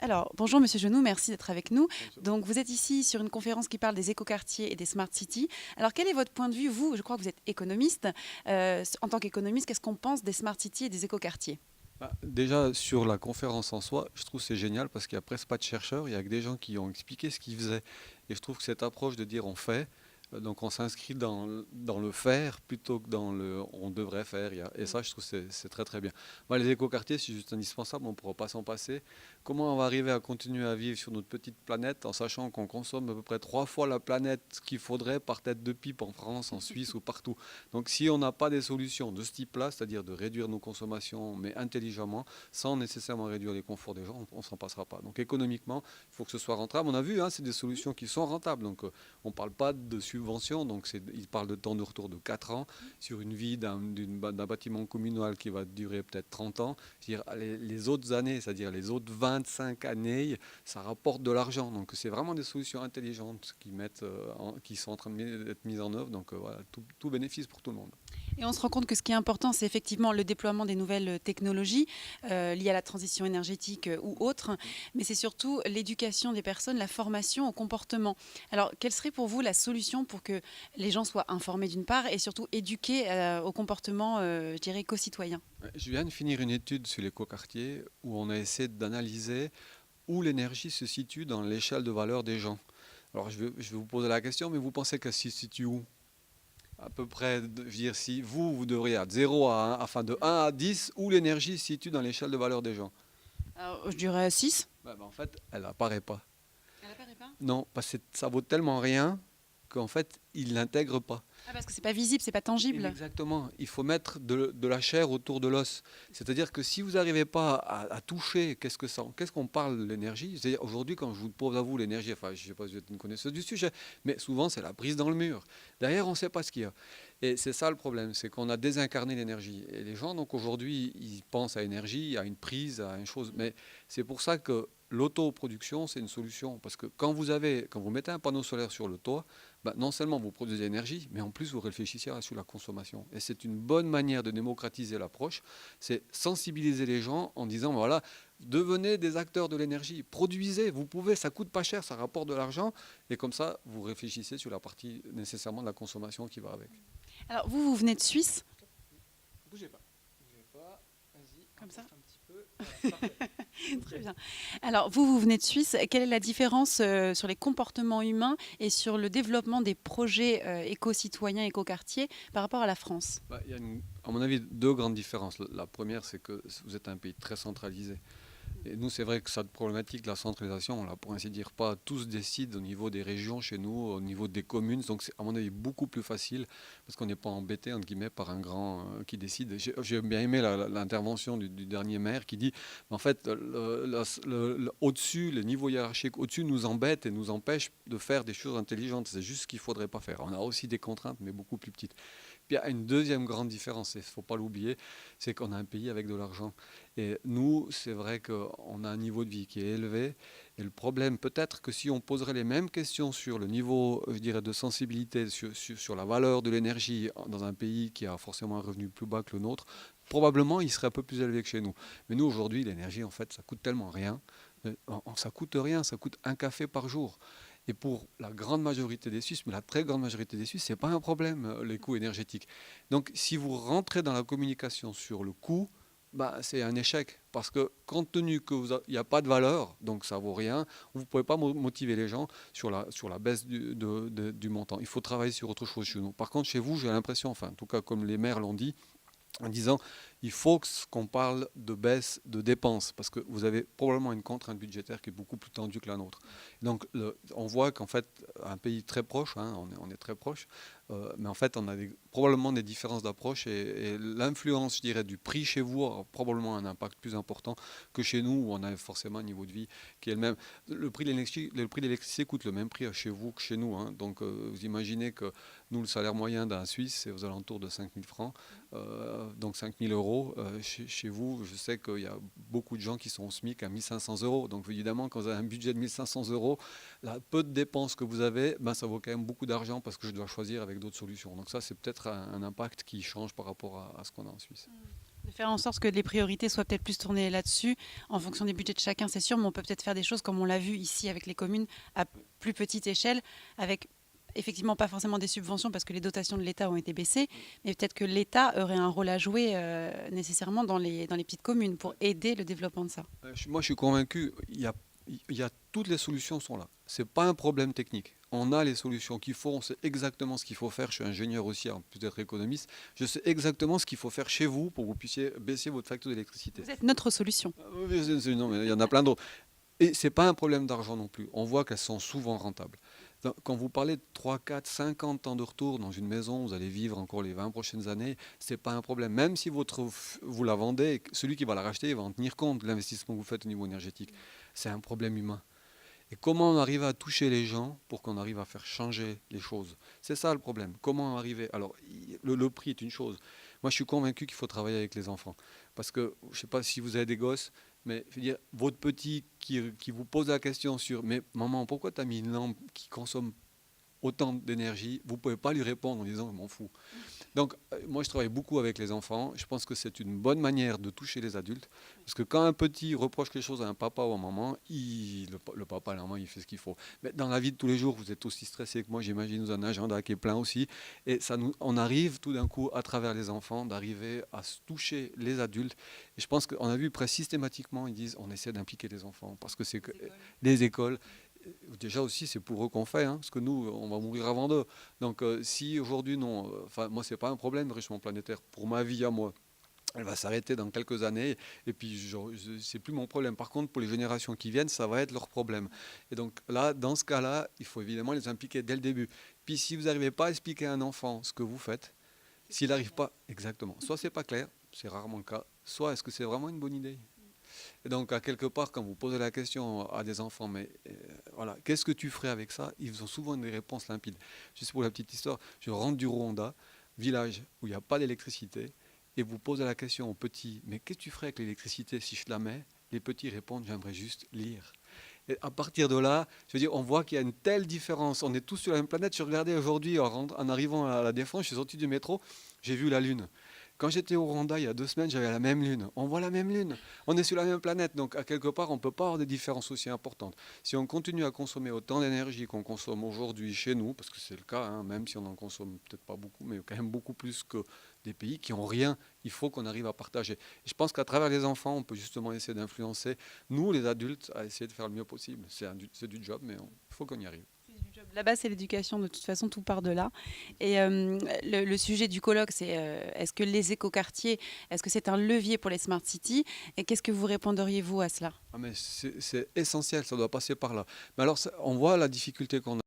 Alors, bonjour Monsieur Genoux, merci d'être avec nous. Bonjour. Donc, vous êtes ici sur une conférence qui parle des écoquartiers et des smart cities. Alors, quel est votre point de vue, vous? Je crois que vous êtes économiste. En tant qu'économiste, qu'est-ce qu'on pense des smart cities et des écoquartiers? Déjà, sur la conférence en soi, je trouve que c'est génial parce qu'il n'y a presque pas de chercheurs, il y a que des gens qui ont expliqué ce qu'ils faisaient. Et je trouve que cette approche de dire on fait, donc on s'inscrit dans le faire plutôt que dans le on devrait faire. Et ça, je trouve que c'est très très bien. Moi, les écoquartiers, c'est juste indispensable, on ne pourra pas s'en passer. Comment on va arriver à continuer à vivre sur notre petite planète en sachant qu'on consomme à peu près 3 fois la planète qu'il faudrait par tête de pipe en France, en Suisse ou partout. Donc si on n'a pas des solutions de ce type-là, c'est-à-dire de réduire nos consommations, mais intelligemment, sans nécessairement réduire les conforts des gens, on ne s'en passera pas. Donc économiquement, il faut que ce soit rentable. On a vu, hein, c'est des solutions qui sont rentables. Donc on ne parle pas de subventions, donc ils parlent de temps de retour de 4 ans sur une vie d'un bâtiment communal qui va durer peut-être 30 ans. C'est-à-dire les autres années, c'est-à-dire les autres 25 années, ça rapporte de l'argent. Donc c'est vraiment des solutions intelligentes qui sont en train d'être mises en œuvre. Donc voilà, tout bénéfice pour tout le monde. Et on se rend compte que ce qui est important, c'est effectivement le déploiement des nouvelles technologies liées à la transition énergétique ou autre, mais c'est surtout l'éducation des personnes, la formation au comportement. Alors, quelle serait pour vous la solution pour que les gens soient informés d'une part et surtout éduqués au comportement, je dirais, éco-citoyen? Je viens de finir une étude sur l'écoquartier où on a essayé d'analyser où l'énergie se situe dans l'échelle de valeur des gens. Alors je vais vous poser la question, mais vous pensez qu'elle se situe où? À peu près, je veux dire, si vous devriez de 0 à 1, enfin de 1 à 10, où l'énergie se situe dans l'échelle de valeur des gens? Alors, je dirais 6. En fait, elle n'apparaît pas. Elle apparaît pas? Non, parce que ça vaut tellement rien qu'en fait, il ne l'intègre pas. Ah, parce que c'est pas visible, c'est pas tangible. Exactement, il faut mettre de la chair autour de l'os. C'est-à-dire que si vous n'arrivez pas à toucher, qu'est-ce qu'on parle de l'énergie? C'est-à-dire aujourd'hui, quand je vous pose à vous l'énergie, enfin je ne sais pas si vous êtes une connaisseuse du sujet, mais souvent c'est la prise dans le mur. Derrière, on ne sait pas ce qu'il y a. Et c'est ça le problème, c'est qu'on a désincarné l'énergie. Et les gens, donc aujourd'hui, ils pensent à énergie, à une prise, à une chose. Mais c'est pour ça que l'autoproduction, c'est une solution. Parce que quand vous mettez un panneau solaire sur le toit, non seulement vous produisez l'énergie, mais en plus vous réfléchissez sur la consommation. Et c'est une bonne manière de démocratiser l'approche, c'est sensibiliser les gens en disant, voilà, devenez des acteurs de l'énergie, produisez, vous pouvez, ça coûte pas cher, ça rapporte de l'argent, et comme ça, vous réfléchissez sur la partie nécessairement de la consommation qui va avec. Alors, vous venez de Suisse, Bougez pas, vas-y, comme ça? un petit peu. Voilà, parfait. Très Ok. bien. Alors, vous venez de Suisse. Quelle est la différence sur les comportements humains et sur le développement des projets éco-citoyens, éco-quartiers par rapport à la France? Il y a à mon avis deux grandes différences. La première, c'est que vous êtes un pays très centralisé. Et nous, c'est vrai que cette problématique de la centralisation, on l'a pour ainsi dire pas tous décident au niveau des régions chez nous, au niveau des communes. Donc c'est à mon avis beaucoup plus facile parce qu'on n'est pas embêté entre guillemets par un grand qui décide. J'ai bien aimé l'intervention du dernier maire qui dit en fait au-dessus, le niveau hiérarchique au-dessus nous embête et nous empêche de faire des choses intelligentes. C'est juste ce qu'il ne faudrait pas faire. On a aussi des contraintes mais beaucoup plus petites. Puis il y a une deuxième grande différence, et il ne faut pas l'oublier, c'est qu'on a un pays avec de l'argent. Et nous, c'est vrai qu'on a un niveau de vie qui est élevé. Et le problème, peut-être que si on poserait les mêmes questions sur le niveau, je dirais, de sensibilité, sur la valeur de l'énergie dans un pays qui a forcément un revenu plus bas que le nôtre, probablement il serait un peu plus élevé que chez nous. Mais nous, aujourd'hui, l'énergie, en fait, ça coûte tellement rien. Ça coûte rien, ça coûte un café par jour. Et pour la grande majorité des Suisses, mais la très grande majorité des Suisses, ce n'est pas un problème, les coûts énergétiques. Donc si vous rentrez dans la communication sur le coût, c'est un échec. Parce que compte tenu qu'il n'y a pas de valeur, donc ça ne vaut rien, vous ne pouvez pas motiver les gens sur la baisse du montant. Il faut travailler sur autre chose chez nous. Par contre, chez vous, j'ai l'impression, enfin en tout cas comme les maires l'ont dit, en disant il faut qu'on parle de baisse de dépenses parce que vous avez probablement une contrainte budgétaire qui est beaucoup plus tendue que la nôtre. Donc on voit qu'en fait un pays très proche, hein, on est très proche, mais en fait on a probablement des différences d'approche et l'influence, je dirais, du prix chez vous a probablement un impact plus important que chez nous où on a forcément un niveau de vie qui est le même. Le prix de l'électricité coûte le même prix chez vous que chez nous, hein. Donc vous imaginez que nous le salaire moyen d'un Suisse c'est aux alentours de 5000 francs. Donc 5 000 euros. Chez vous, je sais qu'il y a beaucoup de gens qui sont au SMIC à 1 500 euros. Donc évidemment, quand vous avez un budget de 1 500 euros, là, peu de dépenses que vous avez, ça vaut quand même beaucoup d'argent parce que je dois choisir avec d'autres solutions. Donc ça, c'est peut-être un impact qui change par rapport à ce qu'on a en Suisse. De faire en sorte que les priorités soient peut-être plus tournées là-dessus, en fonction des budgets de chacun, c'est sûr, mais on peut peut-être faire des choses comme on l'a vu ici avec les communes à plus petite échelle, avec effectivement pas forcément des subventions parce que les dotations de l'État ont été baissées, mais peut-être que l'État aurait un rôle à jouer nécessairement dans les petites communes pour aider le développement de ça. Moi, je suis convaincu, toutes les solutions sont là. Ce n'est pas un problème technique. On a les solutions qu'il faut, on sait exactement ce qu'il faut faire. Je suis ingénieur aussi, en plus d'être économiste. Je sais exactement ce qu'il faut faire chez vous pour que vous puissiez baisser votre facture d'électricité. Vous êtes notre solution. Non, mais il y en a plein d'autres. Et ce n'est pas un problème d'argent non plus. On voit qu'elles sont souvent rentables. Quand vous parlez de 3, 4, 50 ans de retour dans une maison, vous allez vivre encore les 20 prochaines années, ce n'est pas un problème. Même si vous la vendez, celui qui va la racheter, il va en tenir compte de l'investissement que vous faites au niveau énergétique. C'est un problème humain. Et comment on arrive à toucher les gens pour qu'on arrive à faire changer les choses? C'est ça le problème. Comment arriver? Alors, le prix est une chose. Moi, je suis convaincu qu'il faut travailler avec les enfants. Parce que, je ne sais pas si vous avez des gosses, mais je veux dire, votre petit qui vous pose la question sur «Mais maman, pourquoi tu as mis une lampe qui consomme autant d'énergie?» Vous ne pouvez pas lui répondre en disant «Je m'en fous». Donc, moi, je travaille beaucoup avec les enfants. Je pense que c'est une bonne manière de toucher les adultes. Parce que quand un petit reproche quelque chose à un papa ou à un maman, le papa et la maman, il fait ce qu'il faut. Mais dans la vie de tous les jours, vous êtes aussi stressé que moi, j'imagine, vous avez un agenda qui est plein aussi. Et on arrive tout d'un coup, à travers les enfants, d'arriver à se toucher les adultes. Et je pense qu'on a vu presque systématiquement, ils disent, on essaie d'impliquer les enfants. Parce que c'est que les écoles, déjà aussi, c'est pour eux qu'on fait, hein, parce que nous, on va mourir avant d'eux. Donc, si aujourd'hui, non, enfin, moi, c'est pas un problème, le réchauffement planétaire, pour ma vie à moi. Elle va s'arrêter dans quelques années, et puis c'est plus mon problème. Par contre, pour les générations qui viennent, ça va être leur problème. Et donc là, dans ce cas-là, il faut évidemment les impliquer dès le début. Puis si vous n'arrivez pas à expliquer à un enfant ce que vous faites, s'il n'arrive pas, exactement, soit c'est pas clair, c'est rarement le cas, soit est-ce que c'est vraiment une bonne idée? Et donc, à quelque part, quand vous posez la question à des enfants, mais voilà, qu'est-ce que tu ferais avec ça? Ils ont souvent des réponses limpides. Juste pour la petite histoire, je rentre du Rwanda, village où il n'y a pas d'électricité, et vous posez la question aux petits, mais qu'est-ce que tu ferais avec l'électricité si je la mets? Les petits répondent, j'aimerais juste lire. Et à partir de là, je veux dire, on voit qu'il y a une telle différence. On est tous sur la même planète. Je regardais aujourd'hui, en arrivant à la Défense, je suis sorti du métro, j'ai vu la Lune. Quand j'étais au Rwanda il y a 2 semaines, j'avais la même lune. On voit la même lune. On est sur la même planète. Donc, à quelque part, on ne peut pas avoir des différences aussi importantes. Si on continue à consommer autant d'énergie qu'on consomme aujourd'hui chez nous, parce que c'est le cas, hein, même si on en consomme peut-être pas beaucoup, mais quand même beaucoup plus que des pays qui n'ont rien, il faut qu'on arrive à partager. Et je pense qu'à travers les enfants, on peut justement essayer d'influencer, nous, les adultes, à essayer de faire le mieux possible. C'est du job, mais il faut qu'on y arrive. La base, c'est l'éducation. De toute façon, tout part de là. Et le sujet du colloque, c'est est-ce que les écoquartiers, est-ce que c'est un levier pour les smart cities? Et qu'est-ce que vous répondriez, vous, à cela? Ah, mais c'est essentiel, ça doit passer par là. Mais alors, on voit la difficulté qu'on a.